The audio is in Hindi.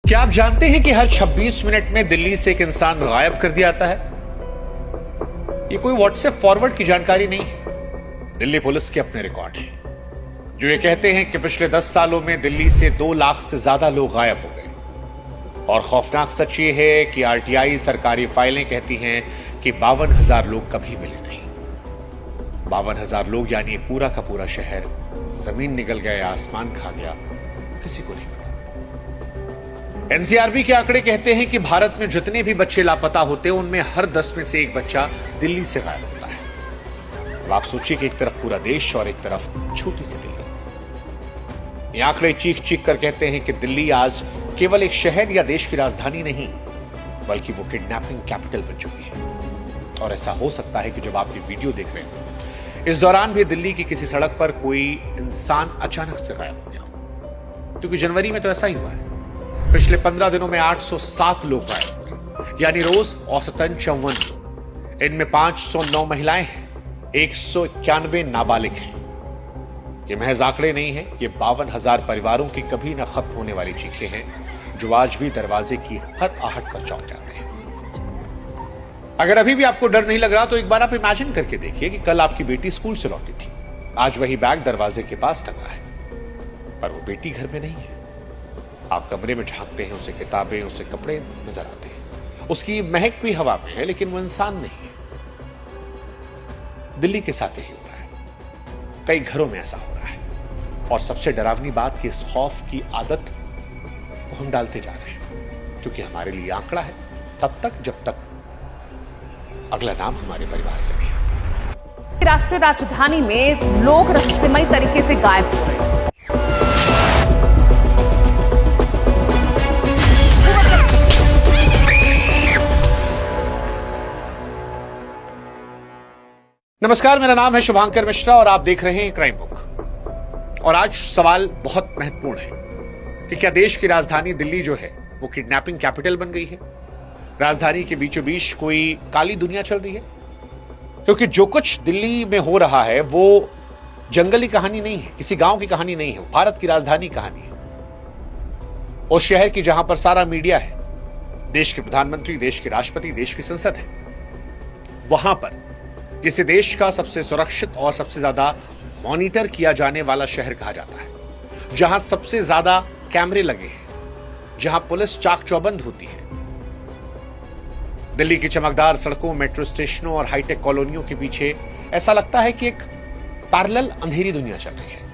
क्या आप जानते हैं कि हर 26 मिनट में दिल्ली से एक इंसान गायब कर दिया जाता है? ये कोई व्हाट्सएप फॉरवर्ड की जानकारी नहीं है। दिल्ली पुलिस के अपने रिकॉर्ड हैं जो ये कहते हैं कि पिछले 10 सालों में दिल्ली से 2 लाख से ज्यादा लोग गायब हो गए। और खौफनाक सच ये है कि आरटीआई सरकारी फाइलें कहती हैं कि 52,000 लोग कभी मिले नहीं। 52,000 लोग यानी एक पूरा का पूरा शहर जमीन निगल गया, आसमान खा गया, किसी को नहीं पता। एनसीआरबी के आंकड़े कहते हैं कि भारत में जितने भी बच्चे लापता होते हैं उनमें हर 10 में से एक बच्चा दिल्ली से गायब होता है। अब आप सोचिए कि एक तरफ पूरा देश और एक तरफ छोटी सी दिल्ली। ये आंकड़े चीख चीख कर कहते हैं कि दिल्ली आज केवल एक शहर या देश की राजधानी नहीं, बल्कि वो किडनैपिंग कैपिटल बन चुकी है। और ऐसा हो सकता है कि जब आप ये वीडियो देख रहे हैं इस दौरान भी दिल्ली की किसी सड़क पर कोई इंसान अचानक से गायब हो गया, क्योंकि जनवरी में तो ऐसा ही हुआ है। पिछले 15 दिनों में 807 लोग गायब हुए, यानी रोज औसतन 54 लोग। इनमें 509 महिलाएं हैं, 191 नाबालिग हैं। ये महज आंकड़े नहीं है, ये 52,000 परिवारों की कभी न खत्म होने वाली चीखें हैं जो आज भी दरवाजे की हर आहट पर चौंक जाते हैं। अगर अभी भी आपको डर नहीं लग रहा तो एक बार आप इमेजिन करके देखिए कि कल आपकी बेटी स्कूल से लौटी थी, आज वही बैग दरवाजे के पास टंगा है, पर वो बेटी घर में नहीं है। आप कमरे में झांकते हैं, उसे किताबें, उसे कपड़े नजर आते हैं, उसकी महक भी हवा में है, लेकिन वो इंसान नहीं है। दिल्ली के साथ यही हो रहा है, कई घरों में ऐसा हो रहा है। और सबसे डरावनी बात कि इस खौफ की आदत को हम डालते जा रहे हैं, क्योंकि हमारे लिए आंकड़ा है तब तक जब तक अगला नाम हमारे परिवार से नहीं आता। राष्ट्रीय राजधानी में लोग रहस्यमय तरीके से गायब हो गए। नमस्कार, मेरा नाम है शुभांकर मिश्रा और आप देख रहे हैं क्राइम बुक। और आज सवाल बहुत महत्वपूर्ण है कि क्या देश की राजधानी दिल्ली जो है वो किडनैपिंग कैपिटल बन गई है? राजधानी के बीचों बीच कोई काली दुनिया चल रही है? क्योंकि जो कुछ दिल्ली में हो रहा है वो जंगली कहानी नहीं है, किसी गांव की कहानी नहीं है, वो भारत की राजधानी कहानी है। उस शहर की जहां पर सारा मीडिया है, देश के प्रधानमंत्री, देश के राष्ट्रपति, देश की संसद है, वहां पर जिसे देश का सबसे सुरक्षित और सबसे ज्यादा मॉनिटर किया जाने वाला शहर कहा जाता है, जहां सबसे ज्यादा कैमरे लगे हैं, जहां पुलिस चाक चौबंद होती है। दिल्ली की चमकदार सड़कों, मेट्रो स्टेशनों और हाईटेक कॉलोनियों के पीछे ऐसा लगता है कि एक पैरेलल अंधेरी दुनिया चल रही है।